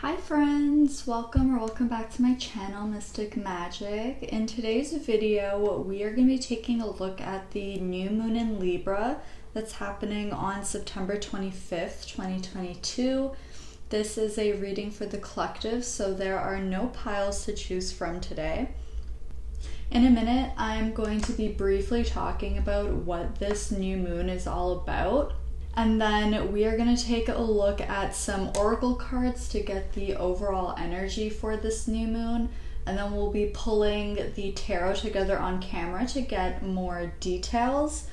Hi friends, welcome back to my channel, Mystic Magic. In today's video, we are going to be taking a look at the new moon in Libra that's happening on September 25th, 2022. This is a reading for the collective, so there are no piles to choose from today. In a minute, I'm going to be briefly talking about what this new moon is all about. And then we are going to take a look at some oracle cards to get the overall energy for this new moon. And then we'll be pulling the tarot together on camera to get more details.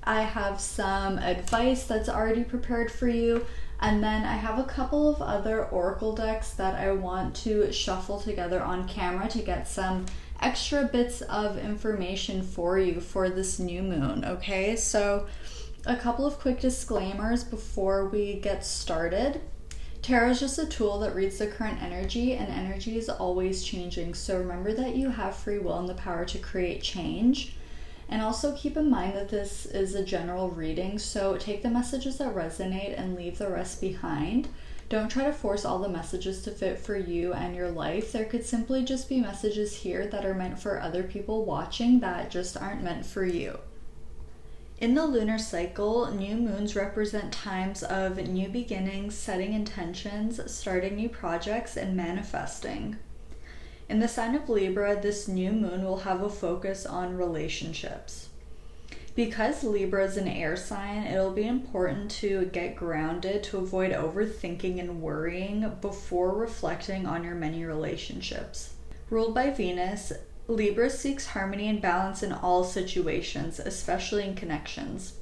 I have some advice that's already prepared for you. And then I have a couple of other oracle decks that I want to shuffle together on camera to get some extra bits of information for you for this new moon, okay? So a couple of quick disclaimers before we get started. Tarot is just a tool that reads the current energy, and energy is always changing. So remember that you have free will and the power to create change. And also keep in mind that this is a general reading, so take the messages that resonate and leave the rest behind. Don't try to force all the messages to fit for you and your life. There could simply just be messages here that are meant for other people watching that just aren't meant for you. In the lunar cycle, new moons represent times of new beginnings, setting intentions, starting new projects, and manifesting. In the sign of Libra, this new moon will have a focus on relationships. Because Libra is an air sign, it'll be important to get grounded to avoid overthinking and worrying before reflecting on your many relationships. Ruled by Venus, Libra seeks harmony and balance in all situations, especially in connections.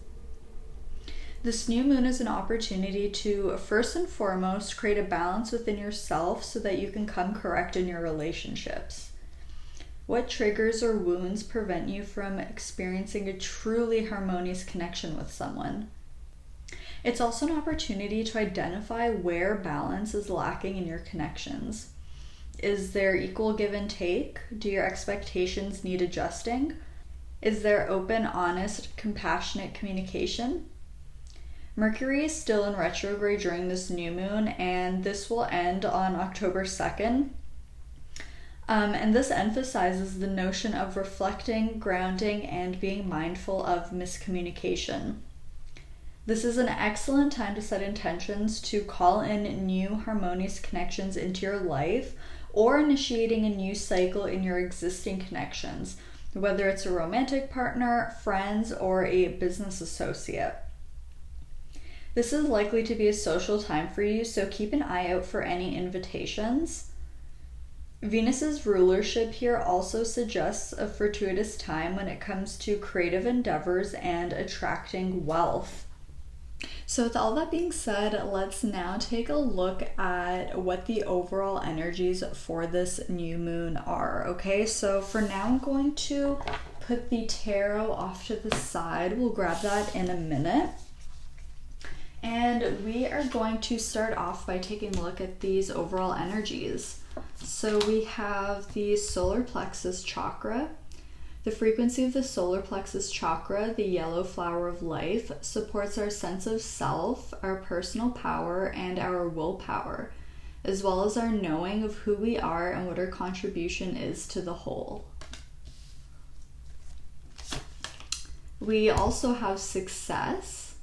This new moon is an opportunity to, first and foremost, create a balance within yourself so that you can come correct in your relationships. What triggers or wounds prevent you from experiencing a truly harmonious connection with someone? It's also an opportunity to identify where balance is lacking in your connections. Is there equal give and take? Do your expectations need adjusting? Is there open, honest, compassionate communication? Mercury is still in retrograde during this new moon, and this will end on October 2nd. And this emphasizes the notion of reflecting, grounding, and being mindful of miscommunication. This is an excellent time to set intentions to call in new harmonious connections into your life, or initiating a new cycle in your existing connections, whether it's a romantic partner, friends, or a business associate. This is likely to be a social time for you, so keep an eye out for any invitations. Venus's rulership here also suggests a fortuitous time when it comes to creative endeavors and attracting wealth. So with all that being said, let's now take a look at what the overall energies for this new moon are, okay? So for now, I'm going to put the tarot off to the side. We'll grab that in a minute. And we are going to start off by taking a look at these overall energies. So we have the solar plexus chakra. The frequency of the solar plexus chakra, the yellow flower of life, supports our sense of self, our personal power, and our willpower, as well as our knowing of who we are and what our contribution is to the whole. We also have success,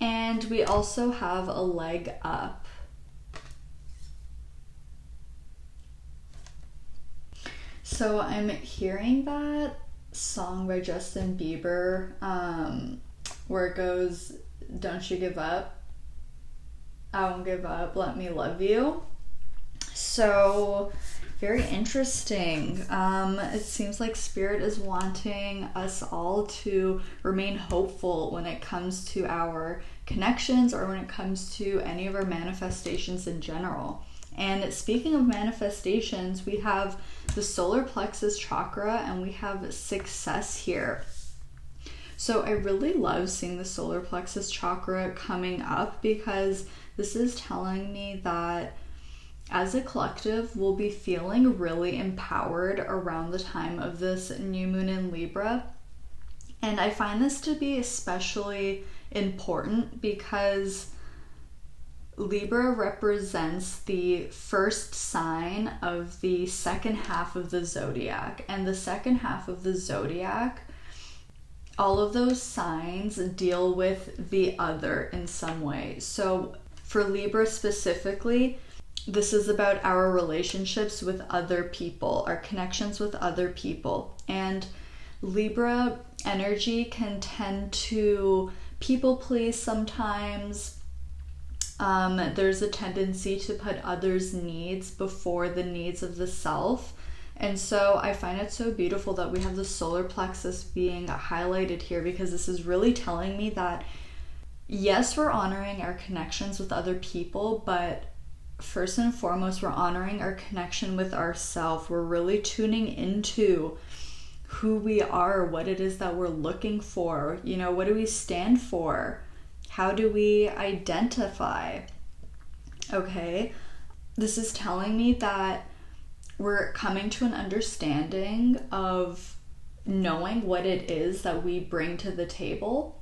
and we also have a leg up. So I'm hearing that song by Justin Bieber, where it goes, "Don't you give up, I won't give up, let me love you." So very interesting. It seems like Spirit is wanting us all to remain hopeful when it comes to our connections or when it comes to any of our manifestations in general. And speaking of manifestations, we have the solar plexus chakra and we have success here. So I really love seeing the solar plexus chakra coming up because this is telling me that as a collective, we'll be feeling really empowered around the time of this new moon in Libra. And I find this to be especially important because Libra represents the first sign of the second half of the zodiac. And the second half of the zodiac, all of those signs deal with the other in some way. So for Libra specifically, this is about our relationships with other people, our connections with other people. And Libra energy can tend to people please sometimes. There's a tendency to put others' needs before the needs of the self. And so I find it so beautiful that we have the solar plexus being highlighted here, because this is really telling me that yes, we're honoring our connections with other people, but first and foremost, we're honoring our connection with ourselves. We're really tuning into who we are, what it is that we're looking for, you know, what do we stand for? How do we identify? Okay, this is telling me that we're coming to an understanding of knowing what it is that we bring to the table,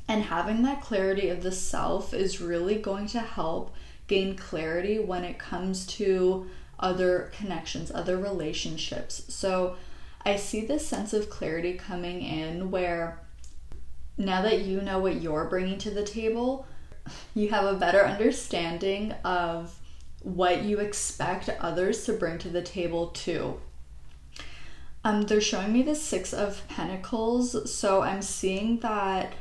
and having that clarity of the self is really going to help gain clarity when it comes to other connections, other relationships. So I see this sense of clarity coming in where now that you know what you're bringing to the table, you have a better understanding of what you expect others to bring to the table too. They're showing me the Six of Pentacles, so I'm seeing that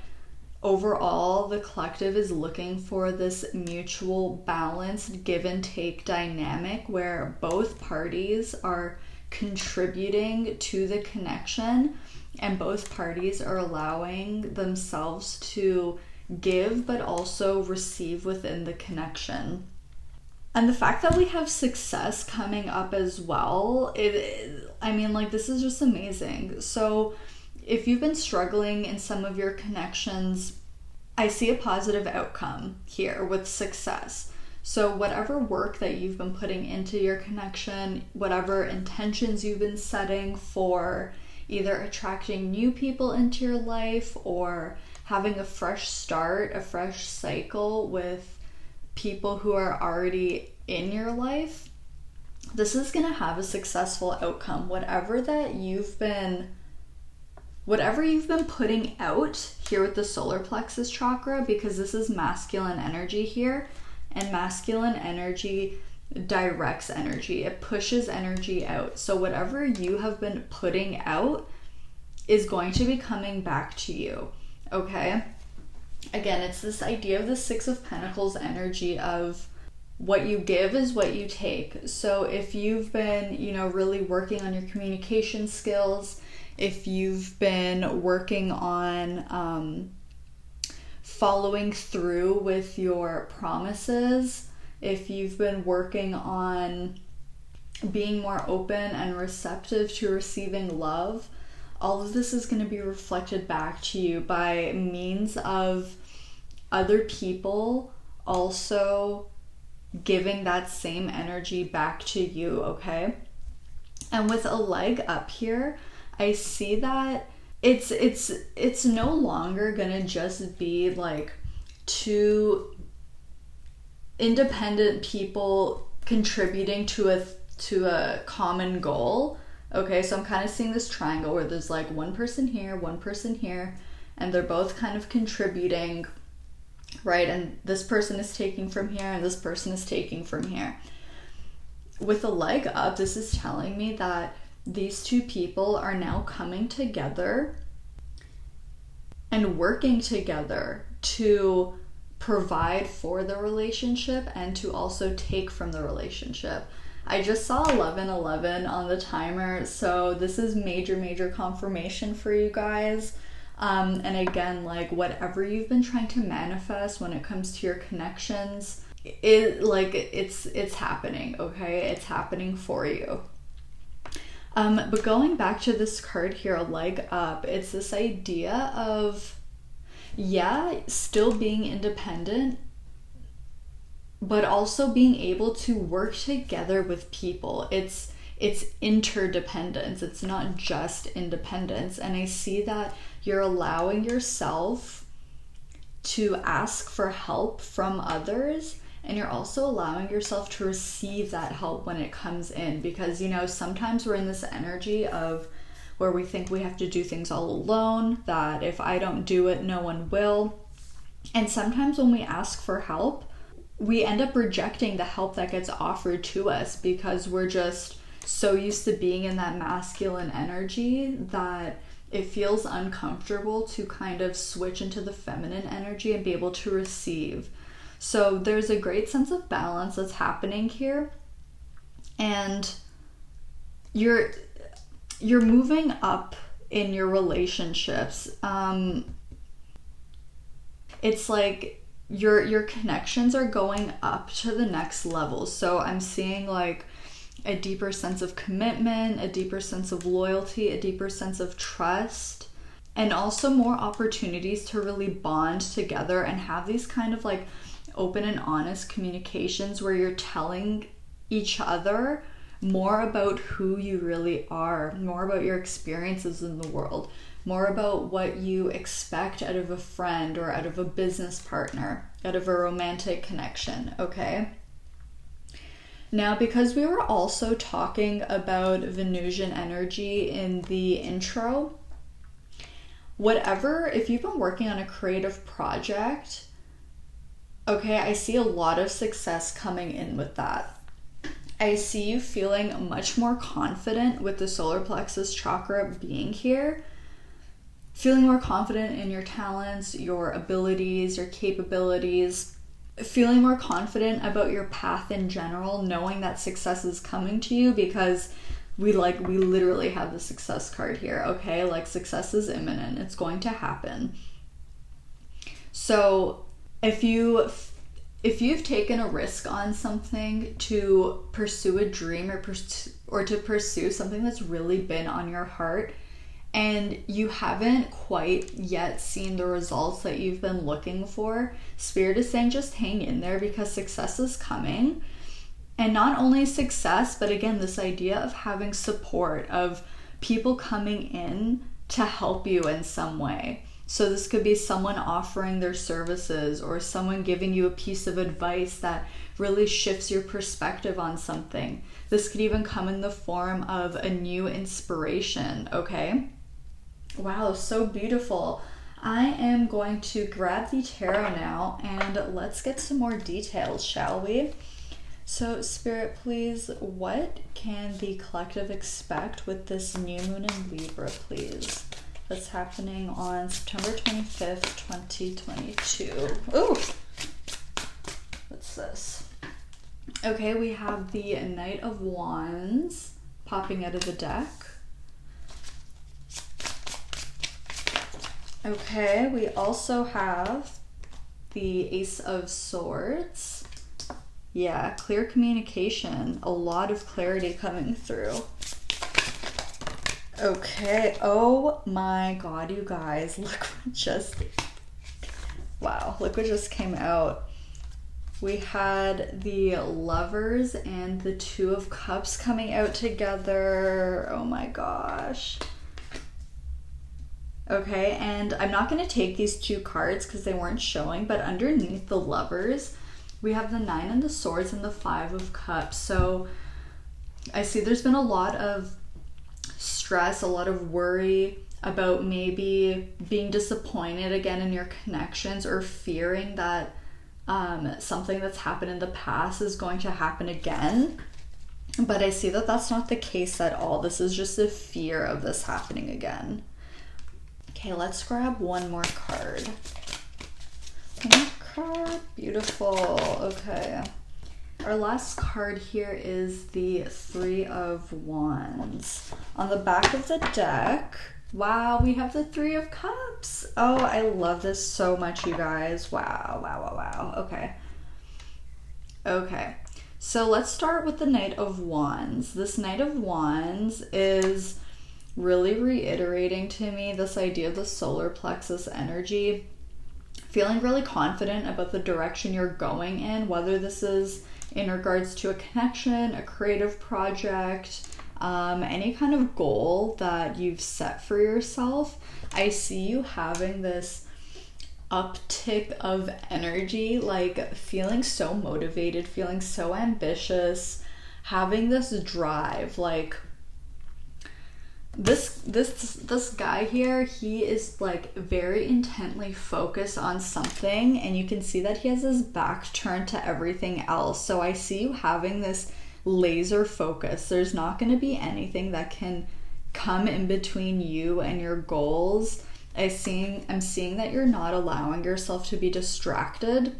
overall the collective is looking for this mutual balanced give and take dynamic where both parties are contributing to the connection and both parties are allowing themselves to give but also receive within the connection. And the fact that we have success coming up as well, this is just amazing. So if you've been struggling in some of your connections, I see a positive outcome here with success. So whatever work that you've been putting into your connection, whatever intentions you've been setting for either attracting new people into your life or having a fresh start, a fresh cycle with people who are already in your life, this is going to have a successful outcome. Whatever you've been putting out here with the solar plexus chakra, because this is masculine energy here, and masculine energy directs energy. It pushes energy out. So whatever you have been putting out is going to be coming back to you. Okay? Again, it's this idea of the Six of Pentacles energy of what you give is what you take. So if you've been, really working on your communication skills, if you've been working on following through with your promises, if you've been working on being more open and receptive to receiving love, all of this is going to be reflected back to you by means of other people also giving that same energy back to you, okay? And with a leg up here, I see that it's no longer gonna just be like two independent people contributing to a common goal. Okay, so I'm kind of seeing this triangle where there's like one person here, and they're both kind of contributing, right? And this person is taking from here and this person is taking from here. With a leg up, this is telling me that these two people are now coming together and working together to provide for the relationship and to also take from the relationship. I just saw 1111 on the timer, so this is major confirmation for you guys. And again, like whatever you've been trying to manifest when it comes to your connections, it's happening, okay? It's happening for you. But going back to this card here, a leg up, it's this idea of, still being independent, but also being able to work together with people. It's interdependence. It's not just independence. And I see that you're allowing yourself to ask for help from others, and you're also allowing yourself to receive that help when it comes in, because you know, sometimes we're in this energy of where we think we have to do things all alone, that if I don't do it, no one will. And sometimes when we ask for help, we end up rejecting the help that gets offered to us because we're just so used to being in that masculine energy that it feels uncomfortable to kind of switch into the feminine energy and be able to receive. So there's a great sense of balance that's happening here, and you're moving up in your relationships. It's like your connections are going up to the next level. So I'm seeing like a deeper sense of commitment, a deeper sense of loyalty, a deeper sense of trust, and also more opportunities to really bond together and have these kind of like open and honest communications where you're telling each other more about who you really are, more about your experiences in the world, more about what you expect out of a friend or out of a business partner, out of a romantic connection, okay? Now, because we were also talking about Venusian energy in the intro, if you've been working on a creative project, okay, I see a lot of success coming in with that. I see you feeling much more confident with the solar plexus chakra being here, feeling more confident in your talents, your abilities, your capabilities, feeling more confident about your path in general, knowing that success is coming to you, because we literally have the success card here, okay? Like, success is imminent. It's going to happen. So if you've taken a risk on something to pursue a dream or to pursue something that's really been on your heart, and you haven't quite yet seen the results that you've been looking for, Spirit is saying just hang in there, because success is coming. And not only success, but again, this idea of having support, of people coming in to help you in some way. So this could be someone offering their services, or someone giving you a piece of advice that really shifts your perspective on something. This could even come in the form of a new inspiration, okay? Wow, so beautiful. I am going to grab the tarot now and let's get some more details, shall we? So Spirit, please, what can the collective expect with this new moon in Libra, please? That's happening on September 25th, 2022. Ooh! What's this? Okay, we have the Knight of Wands popping out of the deck. Okay, we also have the Ace of Swords. Yeah, clear communication. A lot of clarity coming through. Okay, oh my god, you guys, look what just came out. We had the Lovers and the Two of Cups coming out together. Oh my gosh. Okay, and I'm not going to take these two cards because they weren't showing, but underneath the Lovers, we have the Nine and the Swords and the Five of Cups. So I see there's been a lot of stress, a lot of worry about maybe being disappointed again in your connections, or fearing that something that's happened in the past is going to happen again. But I see that that's not the case at all. This is just a fear of this happening again. Okay, let's grab one more card. One more card. Beautiful. Okay. Our last card here is the Three of Wands. On the back of the deck, wow, we have the Three of Cups. Oh, I love this so much, you guys. Wow, wow, wow, wow. Okay. Okay. So let's start with the Knight of Wands. This Knight of Wands is really reiterating to me this idea of the solar plexus energy. Feeling really confident about the direction you're going in, whether this is in regards to a connection, a creative project, any kind of goal that you've set for yourself. I see you having this uptick of energy, like feeling so motivated, feeling so ambitious, having this drive. Like this guy here, he is like very intently focused on something, and you can see that he has his back turned to everything else. So I see you having this laser focus. There's not going to be anything that can come in between you and your goals. I'm seeing that you're not allowing yourself to be distracted.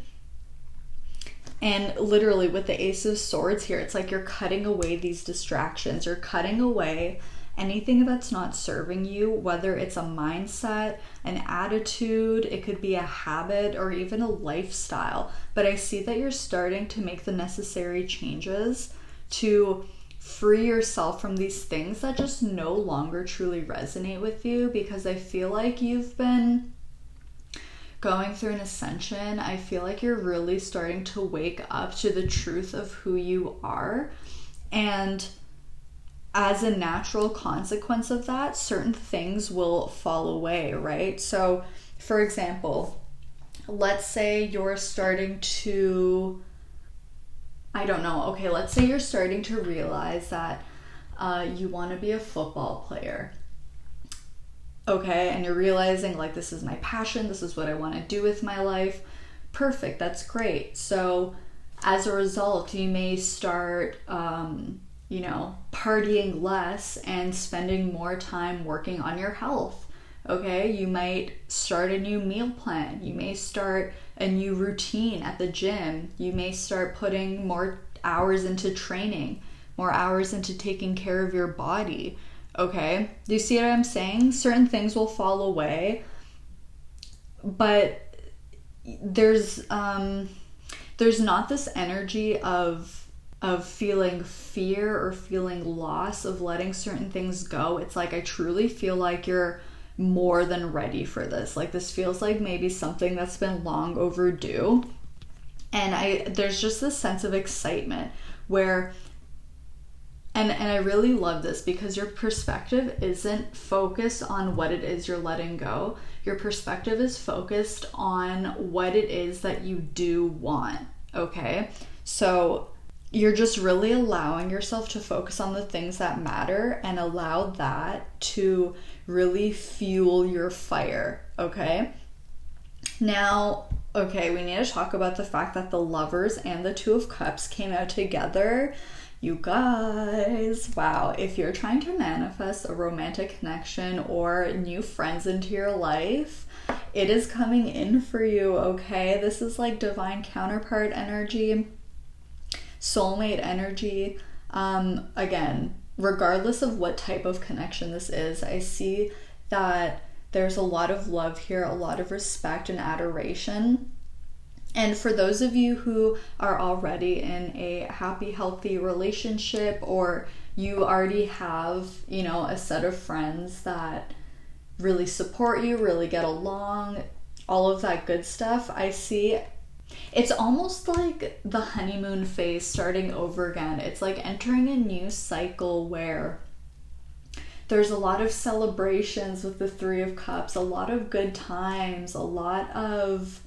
And literally with the Ace of Swords here, it's like you're cutting away these distractions. You're cutting away anything that's not serving you, whether it's a mindset, an attitude, it could be a habit, or even a lifestyle. But I see that you're starting to make the necessary changes to free yourself from these things that just no longer truly resonate with you, because I feel like you've been going through an ascension. I feel like you're really starting to wake up to the truth of who you are. And as a natural consequence of that, certain things will fall away, right? So, for example, let's say you're starting to, I don't know, okay, let's say you're starting to realize that you want to be a football player. Okay, and you're realizing like, this is my passion, this is what I want to do with my life. Perfect, that's great. So as a result, you may start partying less and spending more time working on your health. Okay, you might start a new meal plan. You may start a new routine at the gym. You may start putting more hours into training, more hours into taking care of your body. Okay, do you see what I'm saying? Certain things will fall away, but there's not this energy of feeling fear or feeling loss of letting certain things go. It's like, I truly feel like you're more than ready for this. Like, this feels like maybe something that's been long overdue. And there's just this sense of excitement where, and I really love this, because your perspective isn't focused on what it is you're letting go. Your perspective is focused on what it is that you do want. Okay, so you're just really allowing yourself to focus on the things that matter and allow that to really fuel your fire. Okay, now, okay, we need to talk about the fact that the Lovers and the Two of Cups came out together. You guys, wow, if you're trying to manifest a romantic connection or new friends into your life, it is coming in for you. Okay, this is like divine counterpart energy, soulmate energy. Again, regardless of what type of connection this is, I see that there's a lot of love here, a lot of respect and adoration. And for those of you who are already in a happy, healthy relationship, or you already have, a set of friends that really support you, really get along, all of that good stuff, I see it's almost like the honeymoon phase starting over again. It's like entering a new cycle where there's a lot of celebrations with the Three of Cups, a lot of good times, a lot of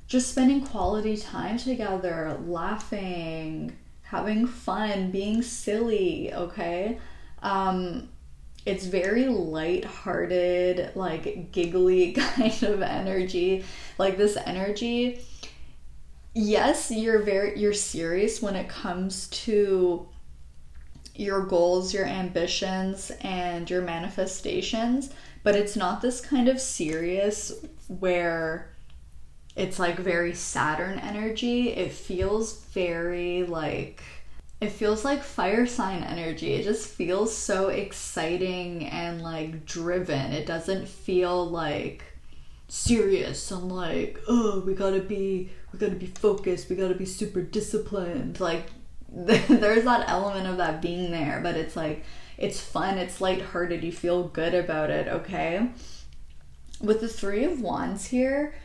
just spending quality time together, laughing, having fun, being silly, okay? It's very light-hearted, like giggly kind of energy. Like this energy, yes, you're serious when it comes to your goals, your ambitions, and your manifestations, but it's not this kind of serious where it's like very Saturn energy. It feels very like, it feels like fire sign energy. It just feels so exciting and like driven. It doesn't feel like serious and like, oh, we gotta be focused, we gotta be super disciplined. Like there's that element of that being there, but it's like, it's fun, it's lighthearted, you feel good about it, okay? With the Three of Wands here,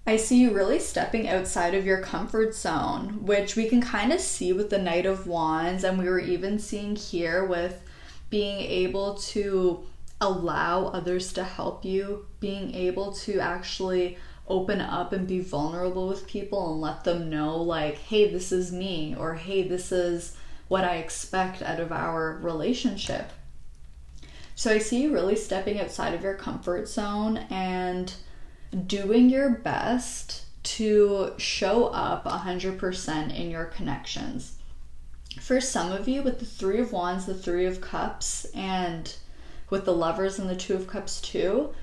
I see you really stepping outside of your comfort zone, which we can kind of see with the Knight of Wands, and we were even seeing here with being able to allow others to help you, being able to actually open up and be vulnerable with people and let them know, like, hey, this is me, or hey, this is what I expect out of our relationship. So I see you really stepping outside of your comfort zone and doing your best to show up 100% in your connections. For some of you, with the Three of Wands, the Three of Cups, and with the Lovers and the Two of Cups too,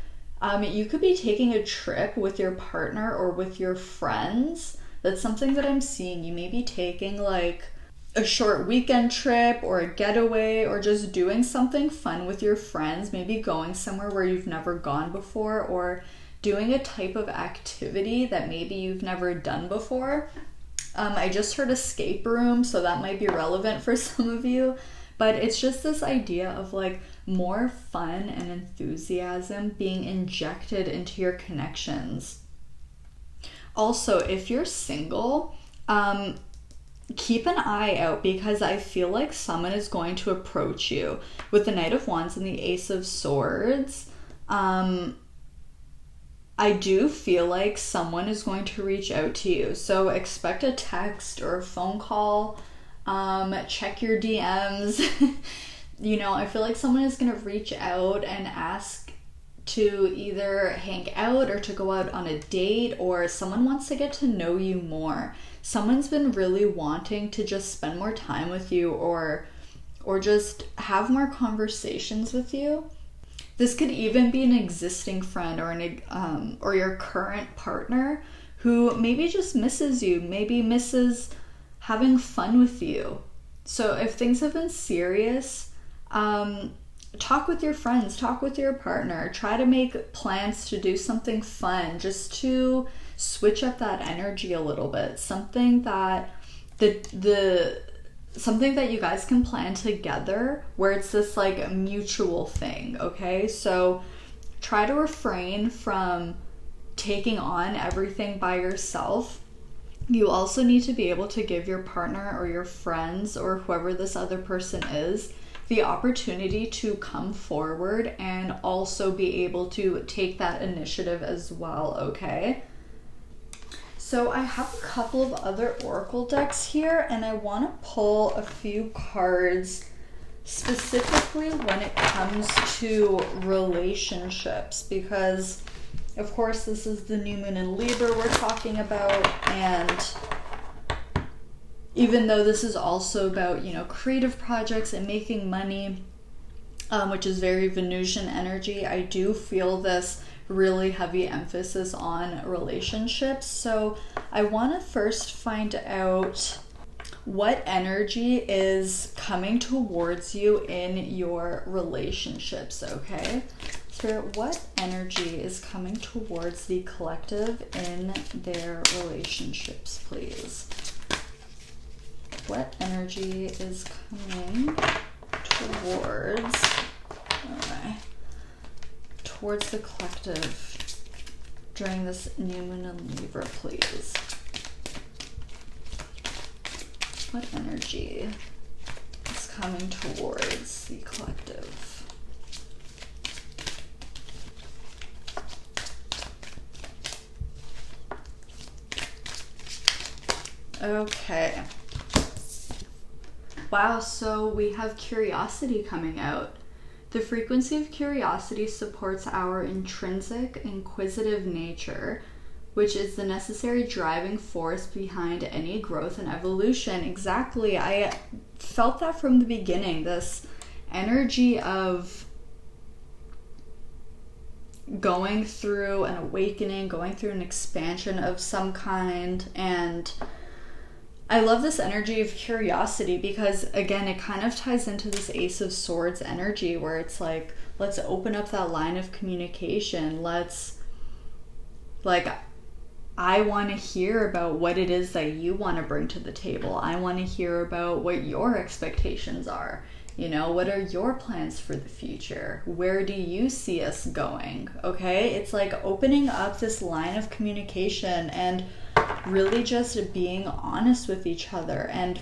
you could be taking a trip with your partner or with your friends. That's something that I'm seeing. You may be taking like a short weekend trip or a getaway, or just doing something fun with your friends, maybe going somewhere where you've never gone before, or doing a type of activity that maybe you've never done before. I just heard escape room, so that might be relevant for some of you, but it's just this idea of like more fun and enthusiasm being injected into your connections. Also, if you're single, keep an eye out, because I feel like someone is going to approach you. With the Knight of Wands and the Ace of Swords, I do feel like someone is going to reach out to you. So expect a text or a phone call. Check your DMs. You know, I feel like someone is going to reach out and ask to either hang out or to go out on a date, or someone wants to get to know you more. Someone's been really wanting to just spend more time with you, or just have more conversations with you. This could even be an existing friend or your current partner who maybe just misses you, maybe misses having fun with you. So if things have been serious, talk with your friends, talk with your partner, try to make plans to do something fun, just to switch up that energy a little bit. Something that something that you guys can plan together, where it's this like mutual thing, okay? So try to refrain from taking on everything by yourself. You also need to be able to give your partner or your friends or whoever this other person is the opportunity to come forward and also be able to take that initiative as well, okay? So I have a couple of other oracle decks here, and I want to pull a few cards specifically when it comes to relationships, because of course this is the new moon in Libra we're talking about, and even though this is also about, you know, creative projects and making money, which is very Venusian energy, I do feel this really heavy emphasis on relationships. So I want to first find out what energy is coming towards you in your relationships, okay? Spirit, what energy is coming towards the collective in their relationships, please? What energy is coming towards the collective during this new moon in Libra, please? What energy is coming towards the collective? Okay. Wow, so we have curiosity coming out. The frequency of curiosity supports our intrinsic, inquisitive nature, which is the necessary driving force behind any growth and evolution. Exactly. I felt that from the beginning, this energy of going through an awakening, going through an expansion of some kind. And I love this energy of curiosity because, again, it kind of ties into this Ace of Swords energy where it's like, let's open up that line of communication. I want to hear about what it is that you want to bring to the table. I want to hear about what your expectations are. You know, what are your plans for the future? Where do you see us going? Okay? It's like opening up this line of communication and really just being honest with each other. And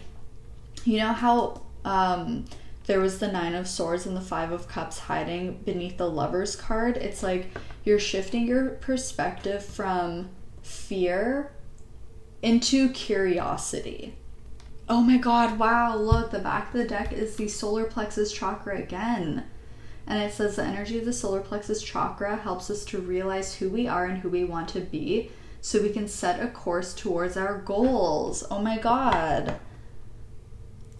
you know how there was the Nine of Swords and the Five of Cups hiding beneath the Lover's card. It's like you're shifting your perspective from fear into curiosity. Oh my god, wow, look, the back of the deck is the solar plexus chakra again. And it says the energy of the solar plexus chakra helps us to realize who we are and who we want to be so we can set a course towards our goals. Oh my god.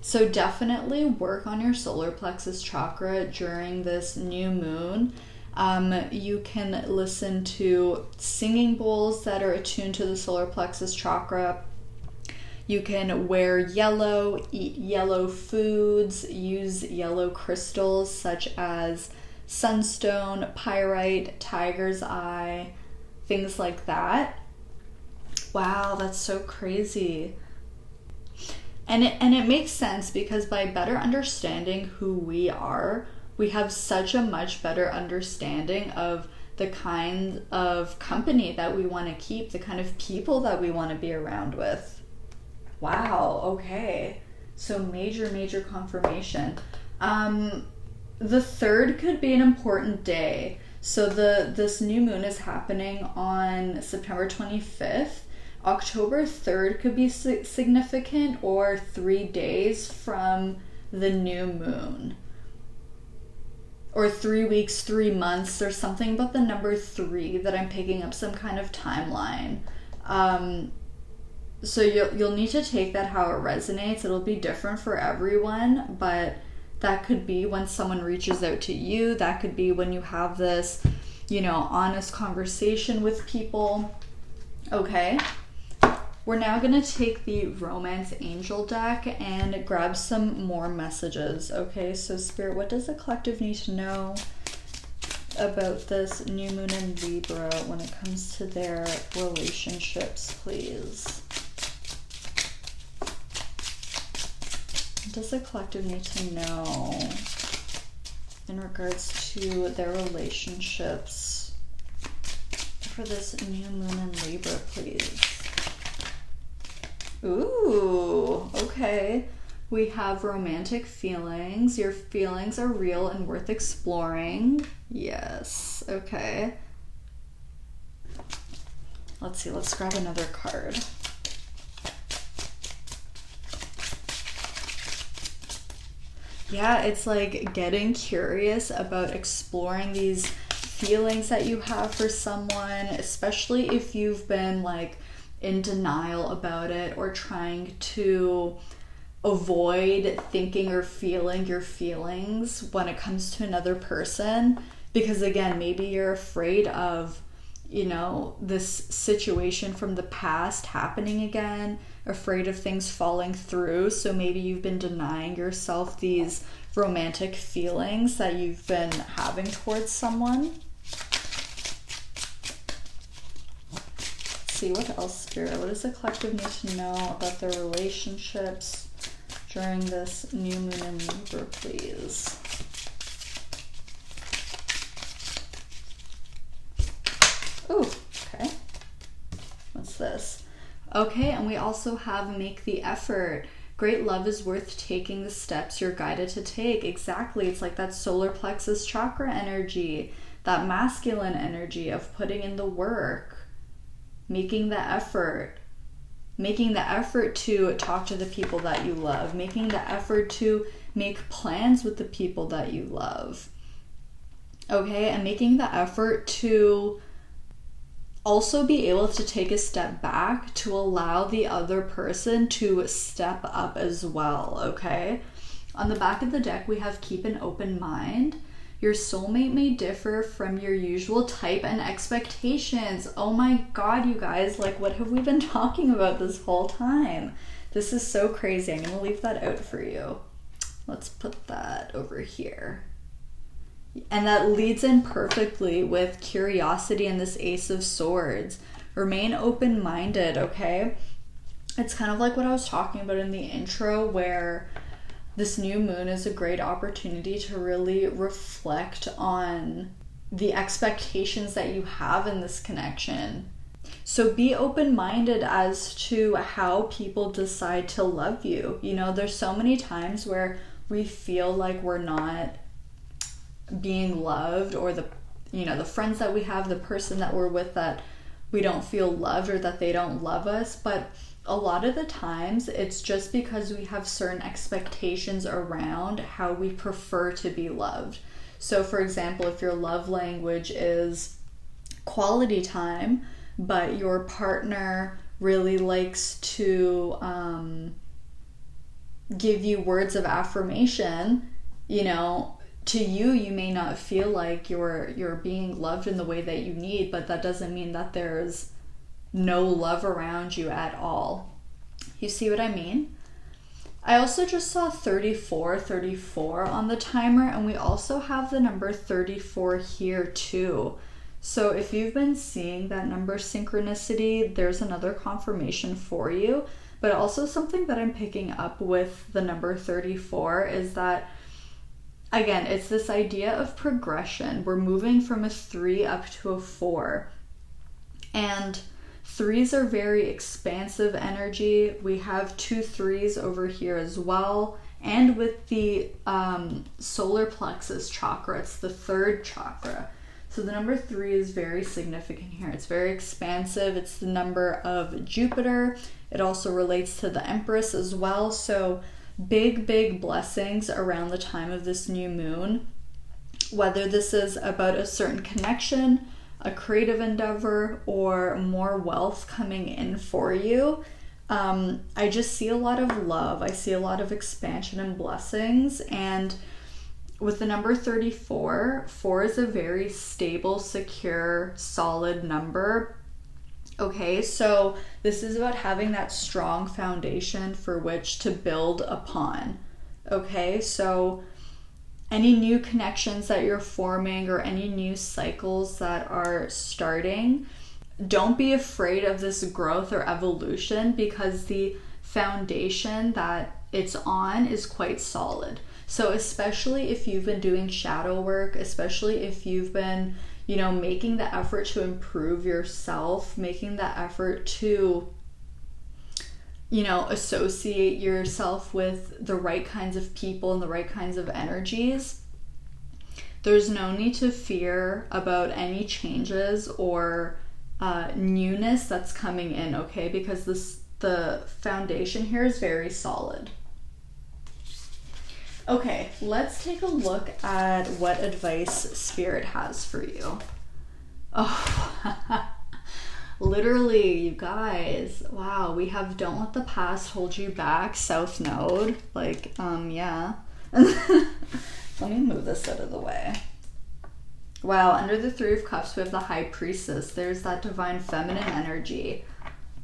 So definitely work on your solar plexus chakra during this new moon. You can listen to singing bowls that are attuned to the solar plexus chakra. You can wear yellow, eat yellow foods, use yellow crystals such as sunstone, pyrite, tiger's eye, things like that. Wow, that's so crazy. And it makes sense because by better understanding who we are, we have such a much better understanding of the kind of company that we want to keep, the kind of people that we want to be around with. Wow, okay. So major confirmation. The 3rd could be an important day. So this new moon is happening on September 25th. October 3rd could be significant, or 3 days from the new moon. Or 3 weeks, 3 months. There's something about the number 3 that I'm picking up some kind of timeline. So you'll need to take that how it resonates. It'll be different for everyone, but that could be when someone reaches out to you. That could be when you have this, honest conversation with people. Okay. We're now going to take the Romance Angel deck and grab some more messages. Okay, so Spirit, what does the collective need to know about this new moon in Libra when it comes to their relationships, please? What does the collective need to know in regards to their relationships for this new moon in Libra, please? Ooh, okay. We have romantic feelings. Your feelings are real and worth exploring. Yes, okay. Let's see, let's grab another card. Yeah, it's like getting curious about exploring these feelings that you have for someone, especially if you've been like in denial about it or trying to avoid thinking or feeling your feelings when it comes to another person. Because again, maybe you're afraid of, this situation from the past happening again, afraid of things falling through. So maybe you've been denying yourself these romantic feelings that you've been having towards someone. See what else, Spirit. What does the collective need to know about their relationships during this new moon in Libra, please? Oh, okay. What's this? Okay, and we also have make the effort. Great love is worth taking the steps you're guided to take. Exactly. It's like that solar plexus chakra energy, that masculine energy of putting in the work. Making the effort to talk to the people that you love, making the effort to make plans with the people that you love, okay, and making the effort to also be able to take a step back to allow the other person to step up as well, okay? On the back of the deck, we have keep an open mind. Your soulmate may differ from your usual type and expectations. Oh my God, you guys, like what have we been talking about this whole time? This is so crazy. I'm gonna leave that out for you. Let's put that over here. And that leads in perfectly with curiosity and this Ace of Swords. Remain open-minded, okay? It's kind of like what I was talking about in the intro, where this new moon is a great opportunity to really reflect on the expectations that you have in this connection. So be open-minded as to how people decide to love you. You know, there's so many times where we feel like we're not being loved, or the friends that we have, the person that we're with, that we don't feel loved or that they don't love us. But a lot of the times it's just because we have certain expectations around how we prefer to be loved. So for example, if your love language is quality time, but your partner really likes to give you words of affirmation, to you may not feel like you're being loved in the way that you need, but that doesn't mean that there's no love around you at all. You see what I mean? I also just saw 34 on the timer, and we also have the number 34 here too. So if you've been seeing that number synchronicity, there's another confirmation for you. But also something that I'm picking up with the number 34 is that, again, it's this idea of progression. We're moving from a 3 up to a 4. And 3s are very expansive energy. We have 2 3s over here as well. And with the solar plexus chakra, it's the 3rd chakra. So the number 3 is very significant here. It's very expansive. It's the number of Jupiter. It also relates to the Empress as well. So big blessings around the time of this new moon. Whether this is about a certain connection, a creative endeavor, or more wealth coming in for you. I just see a lot of love. I see a lot of expansion and blessings. And with the number 34, 4 is a very stable, secure, solid number. Okay, so this is about having that strong foundation for which to build upon. Okay, so any new connections that you're forming or any new cycles that are starting, don't be afraid of this growth or evolution, because the foundation that it's on is quite solid. So especially if you've been doing shadow work, especially if you've been, making the effort to improve yourself, making the effort to, associate yourself with the right kinds of people and the right kinds of energies, there's no need to fear about any changes or newness that's coming in, okay? Because the foundation here is very solid. Okay, let's take a look at what advice Spirit has for you. Oh, literally, you guys. Wow, we have don't let the past hold you back, South Node. Yeah. Let me move this out of the way. Wow, under the 3 of Cups, we have the High Priestess. There's that divine feminine energy.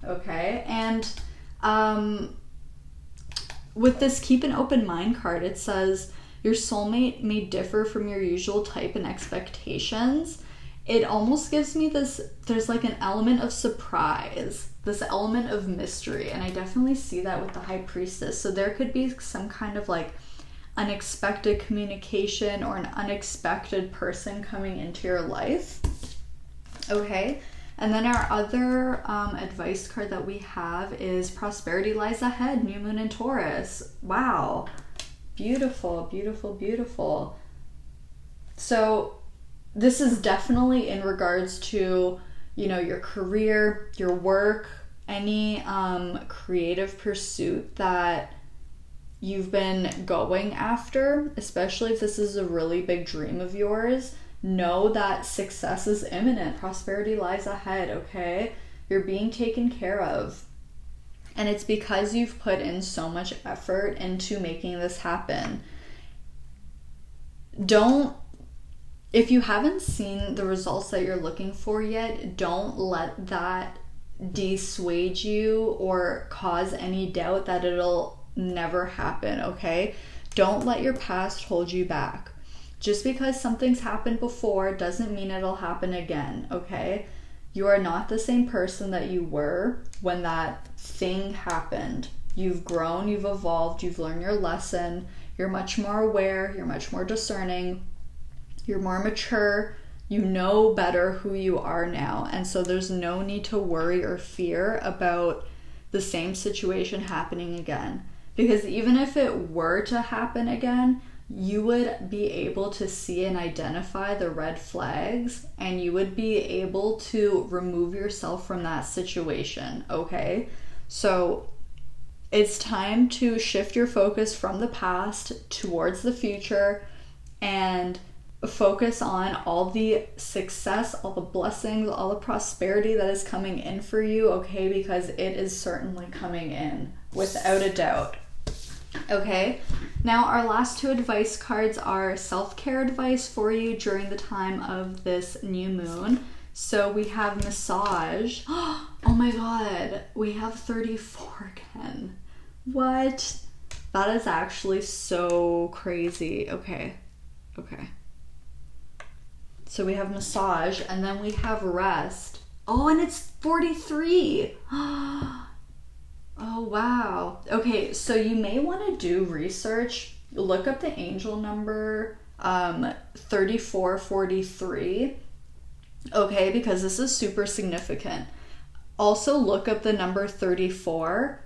Okay, and with this keep an open mind card, it says your soulmate may differ from your usual type and expectations. It almost gives me this, there's like an element of surprise, this element of mystery, and I definitely see that with the High Priestess. So there could be some kind of like unexpected communication or an unexpected person coming into your life. Okay, and then our other advice card that we have is Prosperity Lies Ahead, New Moon in Taurus. Wow, beautiful, beautiful, beautiful. So this is definitely in regards to, your career, your work, any creative pursuit that you've been going after, especially if this is a really big dream of yours. Know that success is imminent. Prosperity lies ahead, okay? You're being taken care of. And it's because you've put in so much effort into making this happen. If you haven't seen the results that you're looking for yet, don't let that dissuade you or cause any doubt that it'll never happen, okay? Don't let your past hold you back. Just because something's happened before doesn't mean it'll happen again, okay? You are not the same person that you were when that thing happened. You've grown, you've evolved, you've learned your lesson, you're much more aware, you're much more discerning, you're more mature, you know better who you are now. And so there's no need to worry or fear about the same situation happening again, Because even if it were to happen again, you would be able to see and identify the red flags, and you would be able to remove yourself from that situation, okay? So it's time to shift your focus from the past towards the future and focus on all the success, all the blessings, all the prosperity that is coming in for you, okay? Because it is certainly coming in, without a doubt. Okay, now our last two advice cards are self-care advice for you during the time of this new moon. So we have massage. Oh my god, we have 34 again. What? That is actually so crazy. Okay. So we have massage, and then we have rest. Oh, and it's 43. Oh, wow. Okay, so you may want to do research. Look up the angel number 3443. Okay, because this is super significant. Also look up the number 34.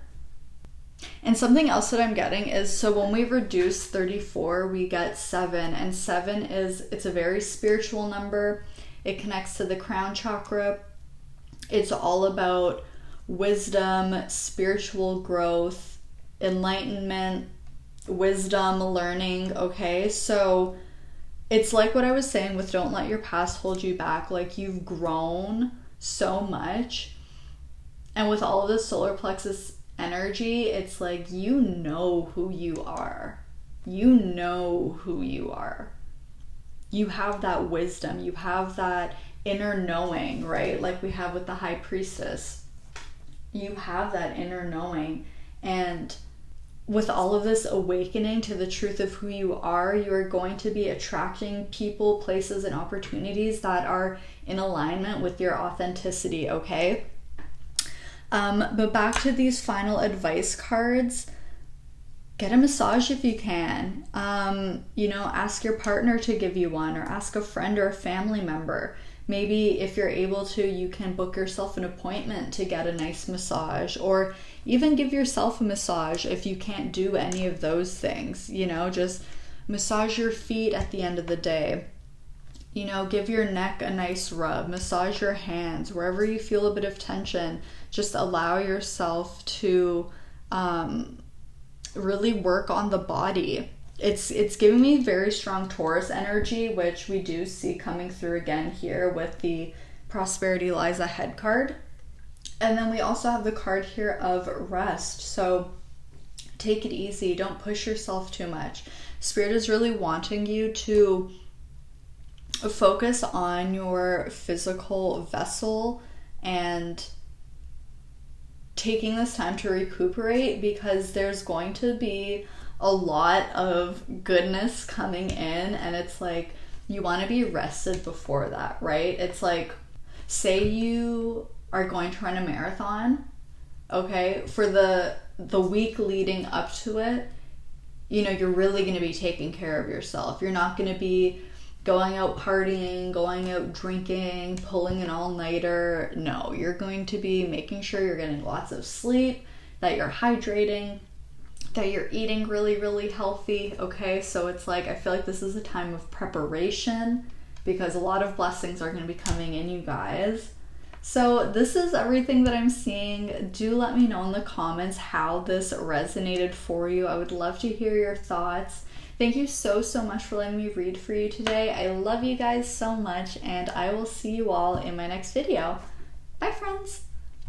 And something else that I'm getting is, so when we reduce 34, we get 7. And 7 it's a very spiritual number. It connects to the crown chakra. It's all about wisdom, spiritual growth, enlightenment, wisdom, learning, okay? So it's like what I was saying with don't let your past hold you back. Like, you've grown so much. And with all of this solar plexus energy, it's like you know who you are. You know who you are. You have that wisdom. You have that inner knowing, right? Like we have with the High Priestess. You have that inner knowing, and with all of this awakening to the truth of who you are going to be attracting people, places, and opportunities that are in alignment with your authenticity, okay? But back to these final advice cards. Get a massage if you can. Ask your partner to give you one, or ask a friend or a family member. Maybe if you're able to, you can book yourself an appointment to get a nice massage, or even give yourself a massage if you can't do any of those things. Just massage your feet at the end of the day. Give your neck a nice rub, massage your hands, wherever you feel a bit of tension. Just allow yourself to really work on the body. It's giving me very strong Taurus energy, which we do see coming through again here with the Prosperity Lies Ahead card. And then we also have the card here of rest. So take it easy. Don't push yourself too much. Spirit is really wanting you to focus on your physical vessel and taking this time to recuperate, because there's going to be a lot of goodness coming in, and it's like you want to be rested before that, right? It's like, say you are going to run a marathon, okay? For the week leading up to it, you're really going to be taking care of yourself. You're not going to be going out partying, going out drinking, pulling an all-nighter. No, you're going to be making sure you're getting lots of sleep, that you're hydrating, that you're eating really, really healthy, okay? So it's like, I feel like this is a time of preparation, because a lot of blessings are going to be coming in, you guys. So this is everything that I'm seeing. Do let me know in the comments how this resonated for you. I would love to hear your thoughts. Thank you so much for letting me read for you today. I love you guys so much, and I will see you all in my next video. Bye, friends.